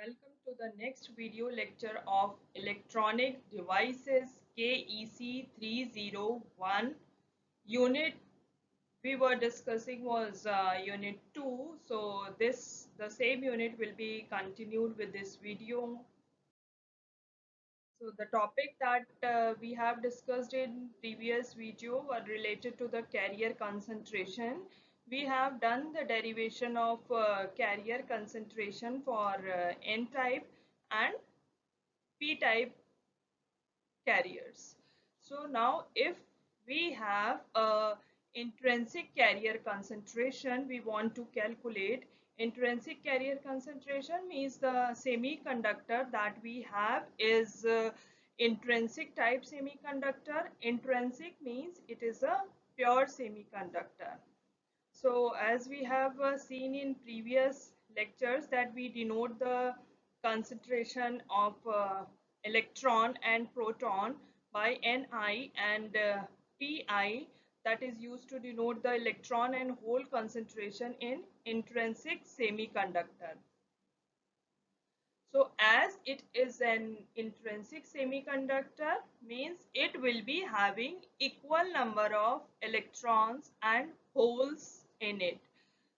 Welcome to the next video lecture of Electronic Devices KEC 301. Unit we were discussing was Unit 2. So the same unit will be continued with this video. So the topic that we have discussed in previous video were related to the carrier concentration. We have done the derivation of carrier concentration for N-type and P-type carriers. So now if we have a intrinsic carrier concentration, we want to calculate intrinsic carrier concentration means the semiconductor that we have is intrinsic type semiconductor. Intrinsic means it is a pure semiconductor. So as we have seen in previous lectures that we denote the concentration of electron and proton by Ni and Pi, that is used to denote the electron and hole concentration in intrinsic semiconductor. So as it is an intrinsic semiconductor means it will be having equal number of electrons and holes in it.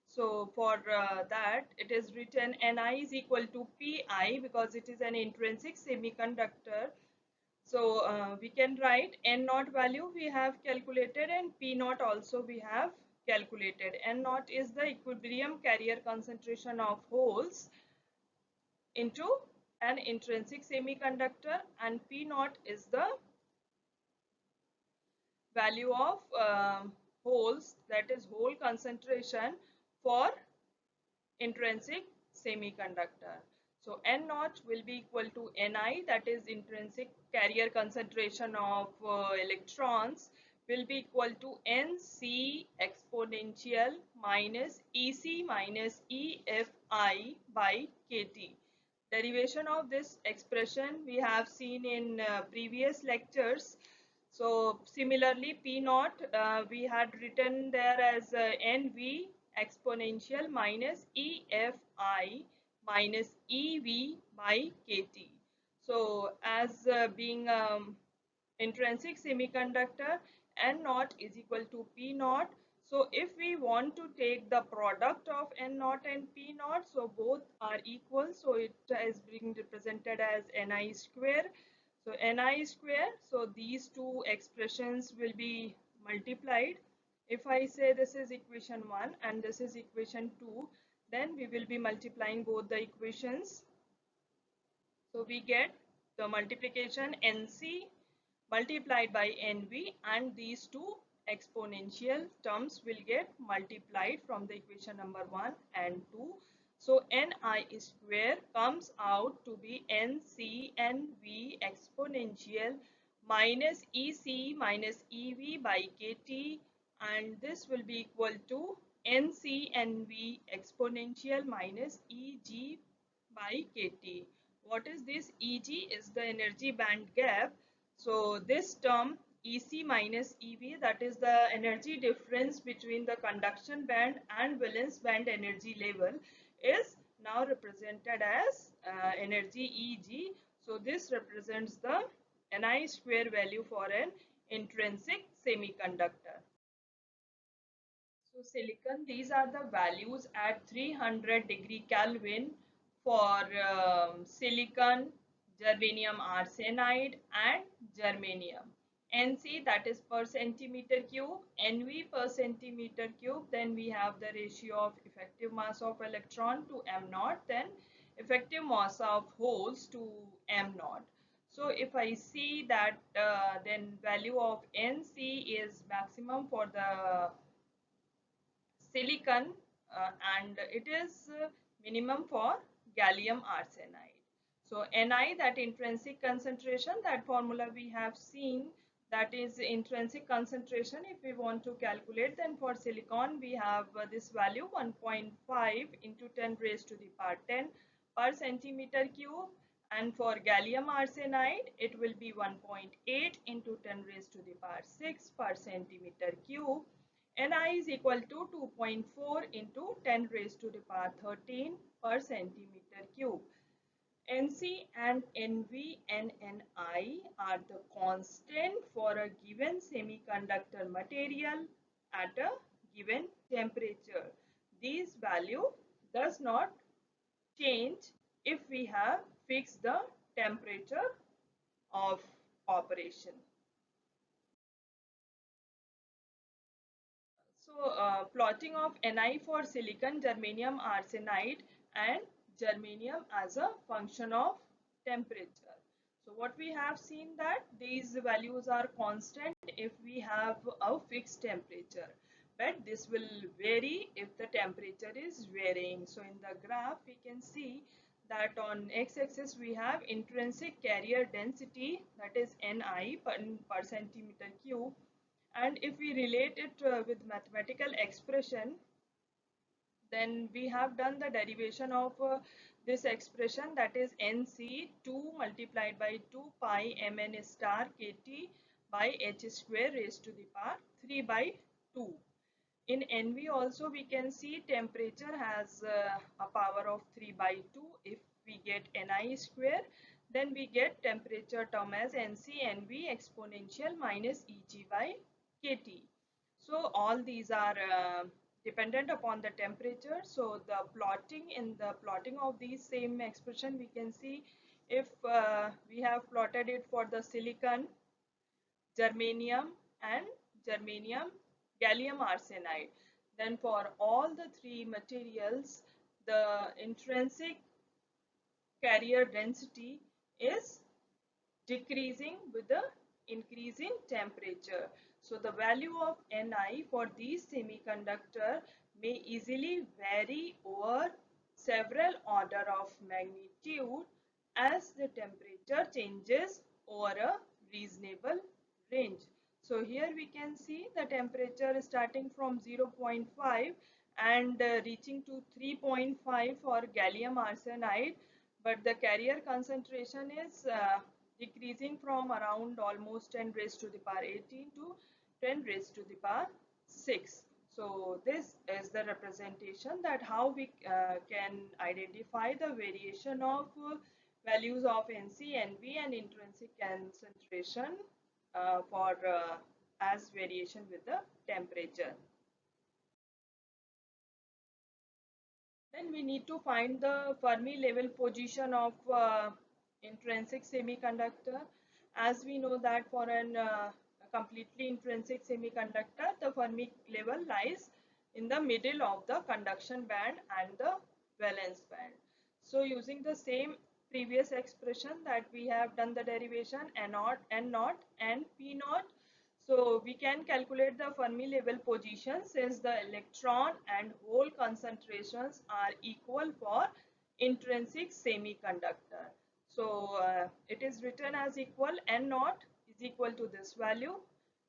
So for that it is written Ni is equal to Pi because it is an intrinsic semiconductor. So we can write N naught value we have calculated and P naught also we have calculated. N naught is the equilibrium carrier concentration of holes into an intrinsic semiconductor and P naught is the value of holes, that is hole concentration for intrinsic semiconductor. So N naught will be equal to Ni, that is intrinsic carrier concentration of electrons, will be equal to Nc exponential minus Ec minus EFi by kT. Derivation of this expression we have seen in previous lectures. So similarly P naught we had written there as Nv exponential minus EFi minus EV by kT. So as being intrinsic semiconductor, N naught is equal to P naught. So if we want to take the product of N naught and P naught, so both are equal, so it is being represented as Ni square. So Ni square, so these two expressions will be multiplied. If I say this is equation 1 and this is equation 2, then we will be multiplying both the equations. So we get the multiplication Nc multiplied by Nv, and these two exponential terms will get multiplied from the equation number 1 and 2. So Ni square comes out to be NcNv exponential minus Ec minus Ev by kT, and this will be equal to NcNv exponential minus Eg by kT. What is this? Eg is the energy band gap. So this term Ec minus Ev, that is the energy difference between the conduction band and valence band energy level, is now represented as energy Eg. So this represents the Ni square value for an intrinsic semiconductor. So silicon, these are the values at 300 degree Kelvin for silicon, germanium arsenide and germanium. Nc, that is per centimeter cube, Nv per centimeter cube, then we have the ratio of effective mass of electron to m naught, then effective mass of holes to m naught. So if I see that then value of Nc is maximum for the silicon and it is minimum for gallium arsenide. So Ni, that intrinsic concentration, that formula we have seen, that is intrinsic concentration. If we want to calculate, then for silicon we have this value 1.5 into 10 raised to the power 10 per centimeter cube, and for gallium arsenide it will be 1.8 into 10 raised to the power 6 per centimeter cube. Ni is equal to 2.4 into 10 raised to the power 13 per centimeter cube. Nc and Nv and Ni are the constant for a given semiconductor material at a given temperature. These value does not change if we have fixed the temperature of operation. So, plotting of Ni for silicon, germanium arsenide and germanium as a function of temperature. So, what we have seen that these values are constant if we have a fixed temperature, but this will vary if the temperature is varying. So, in the graph we can see that on x-axis we have intrinsic carrier density, that is Ni per centimeter cube, and if we relate it with mathematical expression, then we have done the derivation of this expression, that is Nc 2 multiplied by 2 pi mn star kt by h square raised to the power 3 by 2. In Nv also we can see temperature has a power of 3 by 2. If we get Ni square, then we get temperature term as Nc Nv exponential minus Eg by Kt. So all these are dependent upon the temperature. So the plotting, in the plotting of these same expression, we can see if we have plotted it for the silicon, germanium and germanium gallium arsenide, then for all the three materials the intrinsic carrier density is decreasing with the increasing temperature. So the value of Ni for these semiconductor may easily vary over several order of magnitude as the temperature changes over a reasonable range. So here we can see the temperature starting from 0.5 and reaching to 3.5 for gallium arsenide, but the carrier concentration is decreasing from around almost 10 raised to the power 18 to 10 raised to the power 6. So this is the representation that how we can identify the variation of values of Nc, Nv and intrinsic concentration for as variation with the temperature. Then we need to find the Fermi level position of intrinsic semiconductor. As we know that for an completely intrinsic semiconductor, the Fermi level lies in the middle of the conduction band and the valence band. So using the same previous expression that we have done the derivation N naught, N naught and P naught, so we can calculate the Fermi level position since the electron and hole concentrations are equal for intrinsic semiconductor. So it is written as equal N naught is equal to this value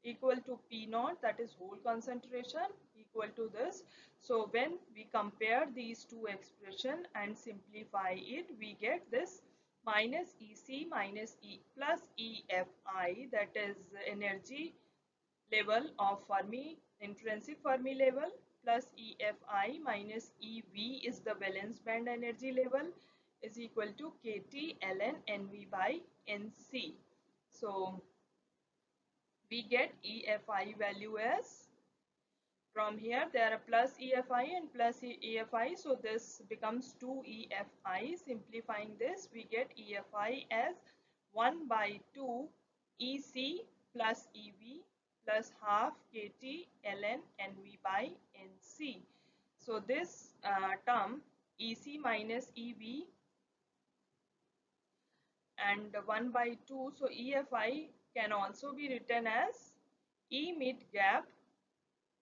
equal to P naught, that is hole concentration, equal to this. So when we compare these two expression and simplify it, we get this minus EC minus E plus EFI, that is energy level of Fermi, intrinsic Fermi level, plus EFI minus EV is the valence band energy level, is equal to KT ln NV by NC. So we get EFI value as, from here there are plus EFI and plus EFI, so this becomes 2 EFI. Simplifying this, we get EFI as 1 by 2 EC plus EV plus half KT ln NV by NC. So this term EC minus EV and 1 by 2, so EFI can also be written as E mid gap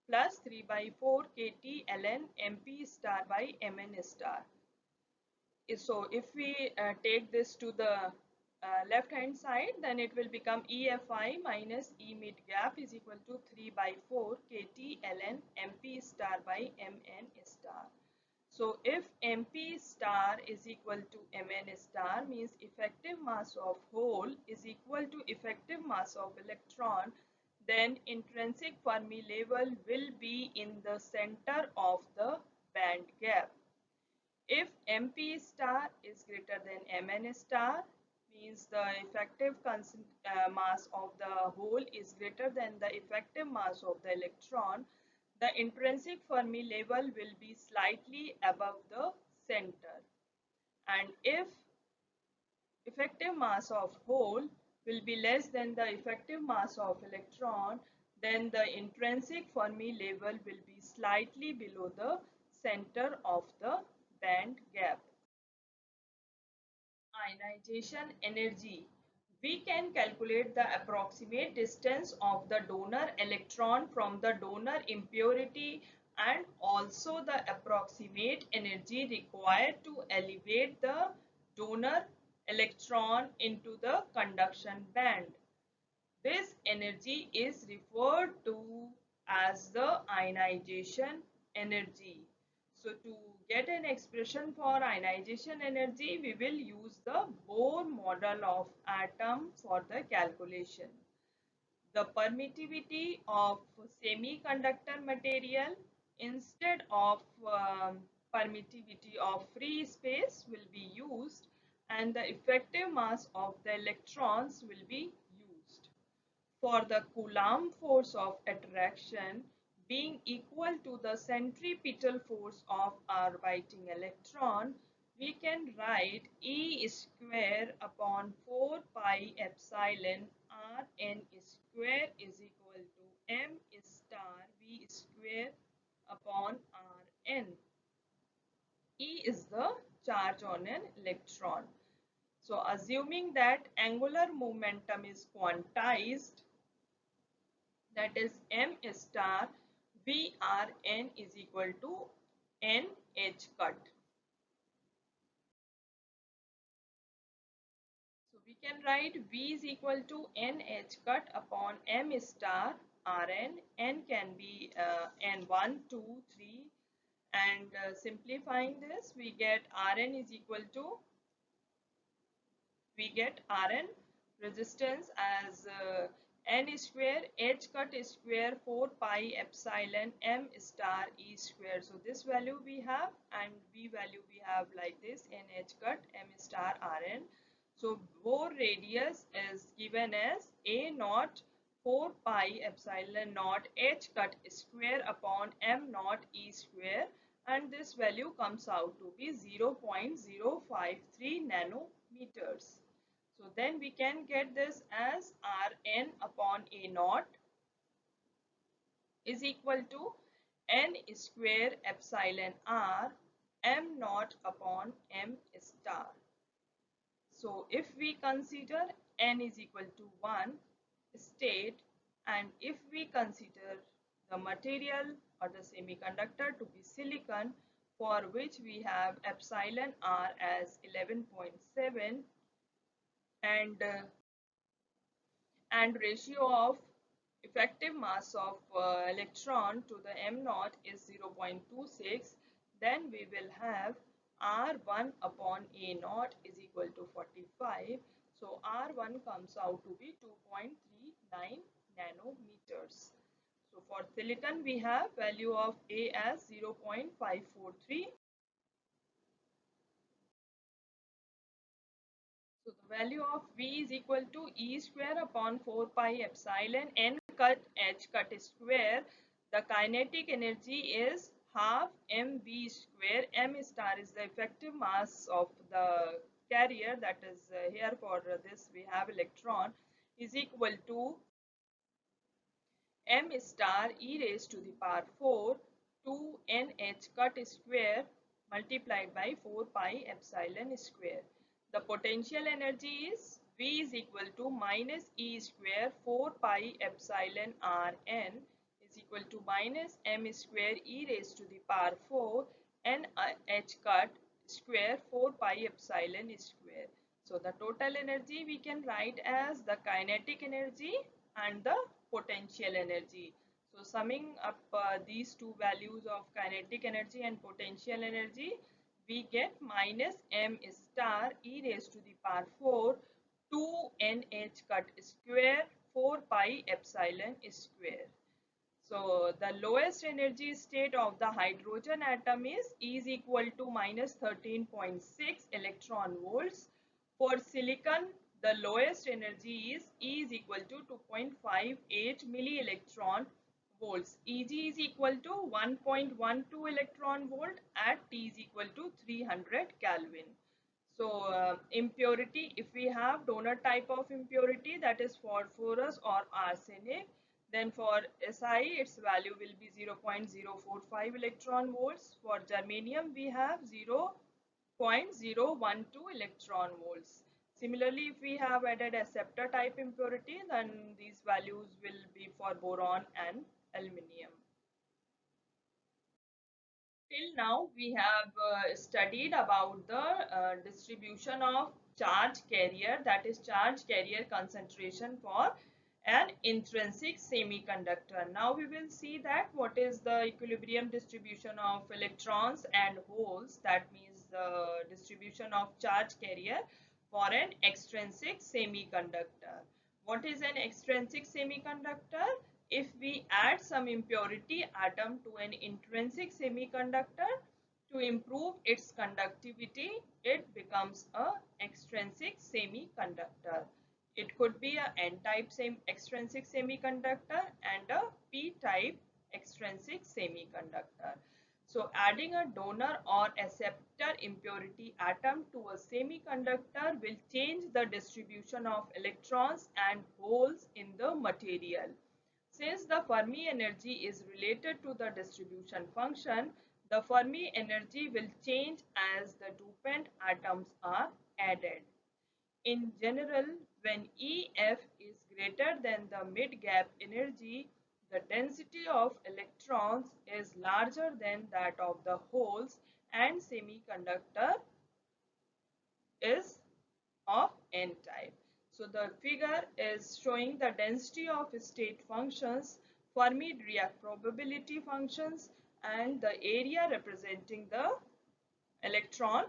plus 3 by 4 KT ln MP star by Mn star. So if we take this to the left hand side, then it will become EFI minus E mid gap is equal to 3 by 4 KT ln MP star by Mn star. So if MP star is equal to Mn star, means effective mass of hole is equal to effective mass of electron, then intrinsic Fermi level will be in the center of the band gap. If MP star is greater than Mn star, means the effective mass of the hole is greater than the effective mass of the electron, the intrinsic Fermi level will be slightly above the center. And if effective mass of hole will be less than the effective mass of electron, then the intrinsic Fermi level will be slightly below the center of the band gap. Ionization energy. We can calculate the approximate distance of the donor electron from the donor impurity and also the approximate energy required to elevate the donor electron into the conduction band. This energy is referred to as the ionization energy. So to get an expression for ionization energy, we will use the Bohr model of atom for the calculation. The permittivity of semiconductor material instead of permittivity of free space will be used, and the effective mass of the electrons will be used. For the Coulomb force of attraction being equal to the centripetal force of orbiting electron, we can write E square upon 4 pi epsilon Rn square is equal to m star V square upon Rn. E is the charge on an electron. So assuming that angular momentum is quantized, that is m star Vrn is equal to nh cut. So we can write V is equal to nh cut upon m star Rn. N can be n1, 2, 3, and simplifying this we get Rn is equal to Rn resistance as n square h cut square 4 pi epsilon m star e square. So this value we have, and v value we have like this, n h cut m star Rn. So Bohr radius is given as a naught 4 pi epsilon naught h cut square upon m naught e square, and this value comes out to be 0.053 nanometers. So then we can get this as Rn upon A naught is equal to n square epsilon r m naught upon m star. So if we consider n is equal to 1 state, and if we consider the material or the semiconductor to be silicon, for which we have epsilon r as 11.7 and ratio of effective mass of electron to the m naught is 0.26, then we will have R1 upon A naught is equal to 45. So R1 comes out to be 2.39 nanometers. So for silicon we have value of A as 0.543. So the value of V is equal to E square upon 4 pi epsilon n cut h cut square. The kinetic energy is half mv square. M star is the effective mass of the carrier, that is here for this we have electron, is equal to m star e raised to the power 4 2 nh cut square multiplied by 4 pi epsilon square. The potential energy is V is equal to minus E square 4 pi epsilon Rn is equal to minus m square e raised to the power 4 nh cut square 4 pi epsilon square. So the total energy we can write as the kinetic energy and the potential energy. So summing up these two values of kinetic energy and potential energy, we get minus m star e raised to the power 4 2 nh cut square 4 pi epsilon square. So the lowest energy state of the hydrogen atom is E is equal to minus 13.6 electron volts. For silicon, the lowest energy is E is equal to 2.58 milli electron volts. Eg is equal to 1.12 electron volt at T is equal to 300 Kelvin. So impurity, if we have donor type of impurity, that is phosphorus or arsenic, then for Si its value will be 0.045 electron volts. For germanium we have 0.012 electron volts. Similarly, if we have added acceptor type impurity, then these values will be for boron and aluminium. Till now, we have studied about the distribution of charge carrier, that is charge carrier concentration for an intrinsic semiconductor. Now we will see that what is the equilibrium distribution of electrons and holes, that means the distribution of charge carrier for an extrinsic semiconductor. What is an extrinsic semiconductor? If we add some impurity atom to an intrinsic semiconductor to improve its conductivity, it becomes a extrinsic semiconductor. It could be a N-type extrinsic semiconductor and a P-type extrinsic semiconductor. So adding a donor or acceptor impurity atom to a semiconductor will change the distribution of electrons and holes in the material. Since the Fermi energy is related to the distribution function, the Fermi energy will change as the dopant atoms are added. In general, when EF is greater than the mid-gap energy, the density of electrons is larger than that of the holes and semiconductor is of N-type. So the figure is showing the density of state functions, Fermi-Dirac probability functions, and the area representing the electron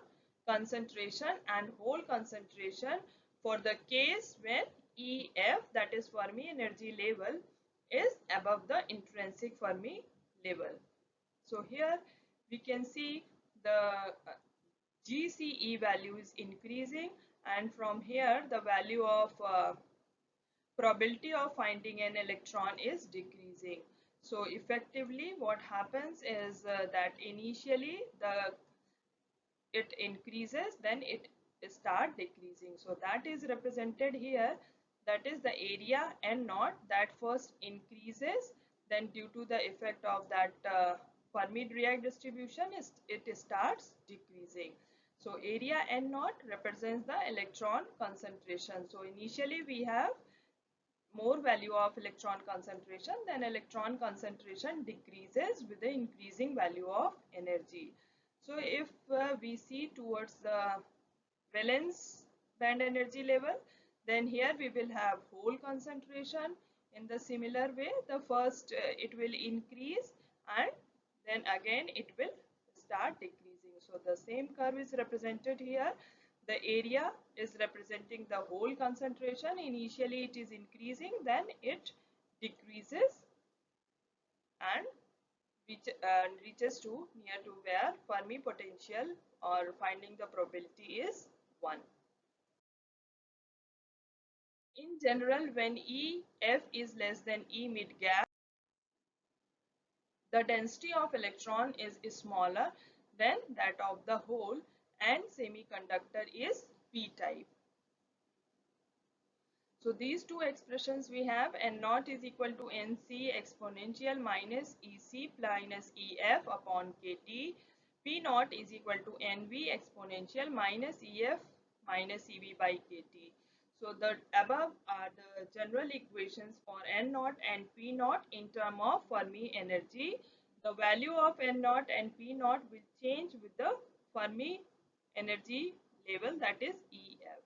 concentration and hole concentration for the case when EF, that is Fermi energy level, is above the intrinsic Fermi level. So here we can see the GCE value is increasing, and from here the value of probability of finding an electron is decreasing. So effectively what happens is that initially it increases, then it start decreasing. So that is represented here, that is the area N naught that first increases, then due to the effect of that Fermi-Dirac distribution it starts decreasing. So area N naught represents the electron concentration. So initially we have more value of electron concentration, then electron concentration decreases with the increasing value of energy. So if we see towards the valence band energy level, then here we will have hole concentration. In the similar way, the first it will increase and then again it will start decreasing. So the same curve is represented here. The area is representing the hole concentration. Initially it is increasing, then it decreases and reaches to near to where Fermi potential or finding the probability is 1. In general, when EF is less than E mid gap, the density of electron is smaller than that of the hole and semiconductor is P-type. So these two expressions we have, N naught is equal to Nc exponential minus Ec minus Ef upon Kt. P naught is equal to Nv exponential minus Ef minus Ev by Kt. So the above are the general equations for N naught and P naught in terms of Fermi energy. The value of N naught and P naught will change with the Fermi energy level, that is Ef.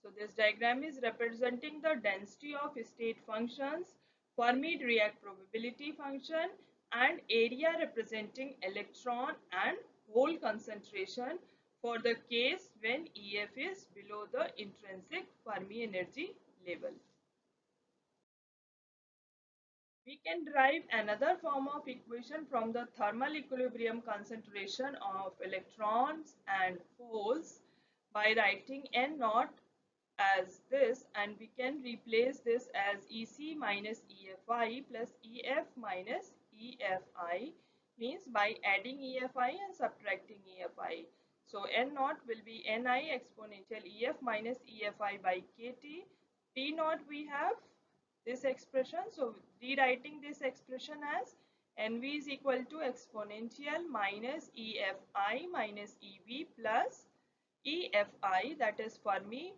So this diagram is representing the density of state functions, Fermi-Dirac probability function, and area representing electron and hole concentration for the case when EF is below the intrinsic Fermi energy level. We can derive another form of equation from the thermal equilibrium concentration of electrons and holes by writing N naught as this, and we can replace this as EC minus EFI plus EF minus EFI, means by adding EFI and subtracting EFI. So N naught will be Ni exponential EF minus EFI by KT. T naught we have this expression, so rewriting this expression as NV is equal to exponential minus EFI minus EV plus EFI, that is Fermi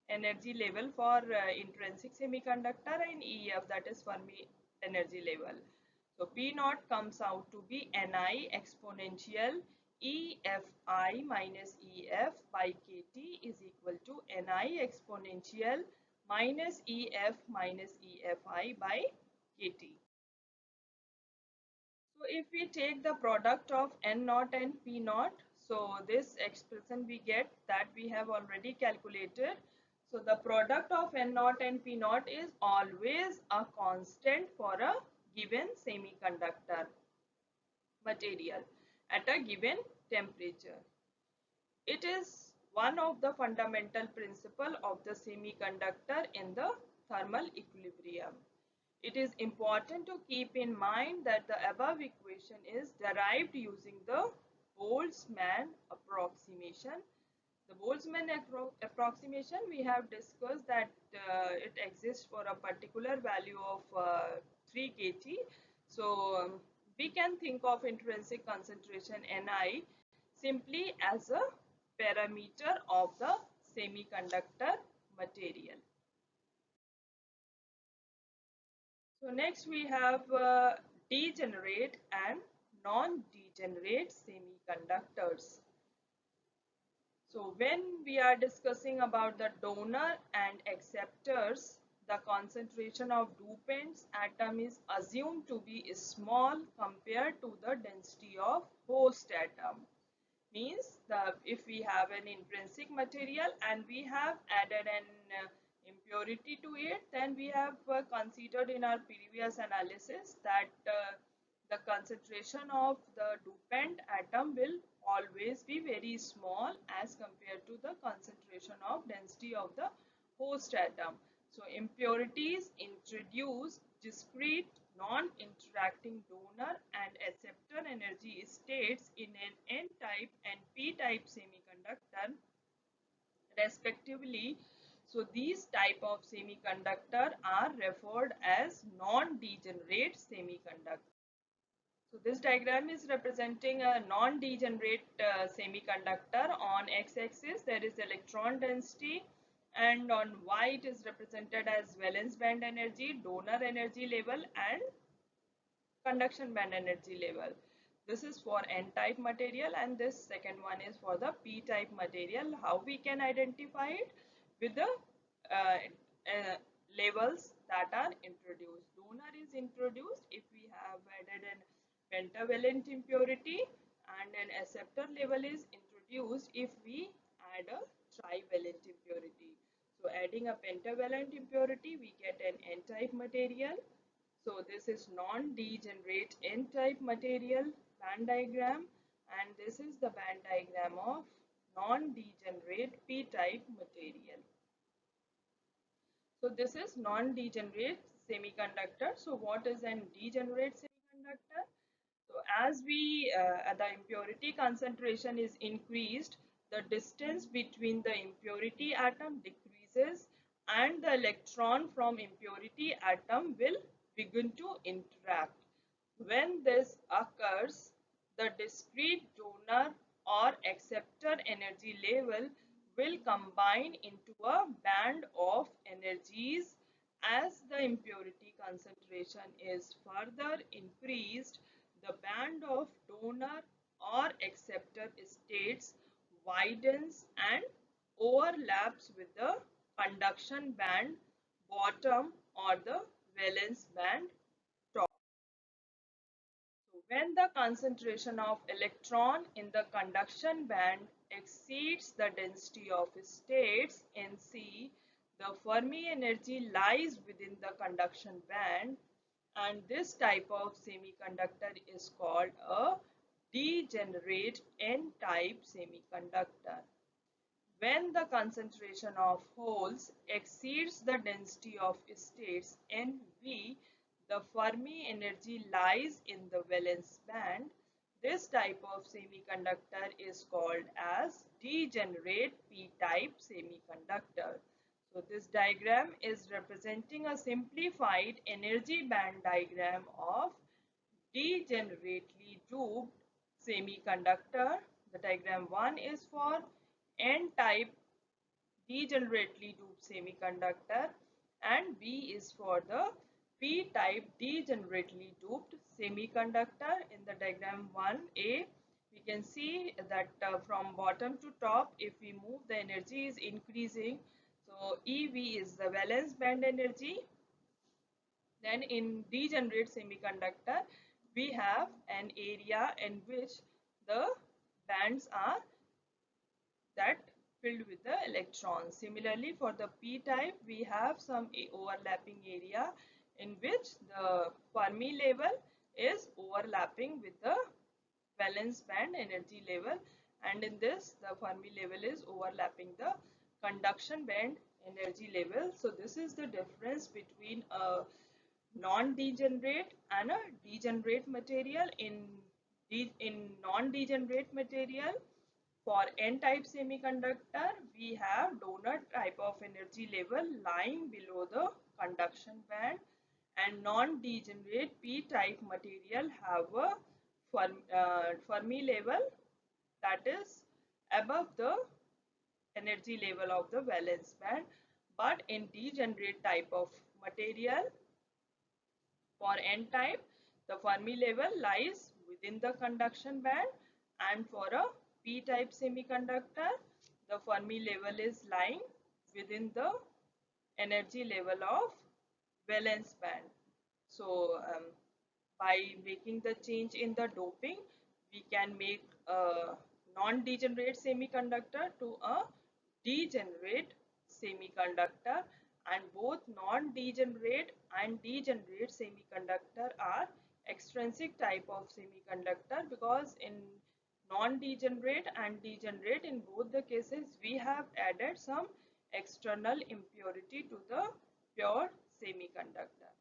energy level for intrinsic semiconductor, and EF, that is Fermi energy level. So P naught comes out to be Ni exponential EFI minus EF by KT is equal to Ni exponential minus EF minus EFI by KT. So if we take the product of N naught and P naught, so this expression we get that we have already calculated. So the product of N naught and P naught is always a constant for a given semiconductor material at a given temperature. It is one of the fundamental principles of the semiconductor in the thermal equilibrium. It is important to keep in mind that the above equation is derived using the Boltzmann approximation. The Boltzmann approximation, we have discussed that it exists for a particular value of 3 kT. So we can think of intrinsic concentration Ni simply as a parameter of the semiconductor material. So next we have degenerate and non-degenerate semiconductors. So when we are discussing about the donor and acceptors, the concentration of dopants atom is assumed to be small compared to the density of host atom. Means if we have an intrinsic material and we have added an impurity to it, then we have considered in our previous analysis that the concentration of the dopant atom will always be very small as compared to the concentration of density of the host atom. So impurities introduce discrete non-interacting donor and acceptor energy states in an N-type and P-type semiconductor respectively. So these type of semiconductor are referred as non-degenerate semiconductor. So this diagram is representing a non-degenerate semiconductor. On x-axis there is electron density, and on y it is represented as valence band energy, donor energy level, and conduction band energy level. This is for N-type material, and this second one is for the P-type material. How we can identify it? With the levels that are introduced. Donor is introduced if we have added an pentavalent impurity, and an acceptor level is introduced if we add a trivalent impurity. So adding a pentavalent impurity, we get an N-type material. So this is non-degenerate N-type material band diagram, and this is the band diagram of non-degenerate P-type material. So this is non-degenerate semiconductor. So what is an degenerate semiconductor? So as the impurity concentration is increased, the distance between the impurity atom decreases, and the electron from impurity atom will begin to interact. When this occurs, the discrete donor or acceptor energy level will combine into a band of energies. As the impurity concentration is further increased, the band of donor or acceptor states widens and overlaps with the conduction band bottom or the valence band top. So when the concentration of electron in the conduction band exceeds the density of states Nc, the Fermi energy lies within the conduction band, and this type of semiconductor is called a degenerate n-type semiconductor. When the concentration of holes exceeds the density of states Nv, the Fermi energy lies in the valence band. This type of semiconductor is called as degenerate p-type semiconductor. So this diagram is representing a simplified energy band diagram of degenerately doped semiconductor. The diagram 1 is for n-type degenerately doped semiconductor and B is for the p-type degenerately doped semiconductor. In the diagram 1a, we can see that from bottom to top, if we move, the energy is increasing. So EV is the valence band energy. Then in degenerate semiconductor, we have an area in which the bands are that filled with the electrons. Similarly, for the p-type, we have some overlapping area in which the Fermi level is overlapping with the valence band energy level, and in this the Fermi level is overlapping the conduction band energy level. So this is the difference between a non-degenerate and a degenerate material. In non-degenerate material, for n-type semiconductor, we have donut type of energy level lying below the conduction band, and non-degenerate p-type material have a Fermi level that is above the energy level of the valence band. But in degenerate type of material, for n-type, the Fermi level lies within the conduction band, and for a p-type semiconductor, the Fermi level is lying within the energy level of valence band. So by making the change in the doping, we can make a non-degenerate semiconductor to a degenerate semiconductor, and both non-degenerate and degenerate semiconductor are extrinsic type of semiconductor, because in non-degenerate and degenerate, in both the cases we have added some external impurity to the pure semiconductor.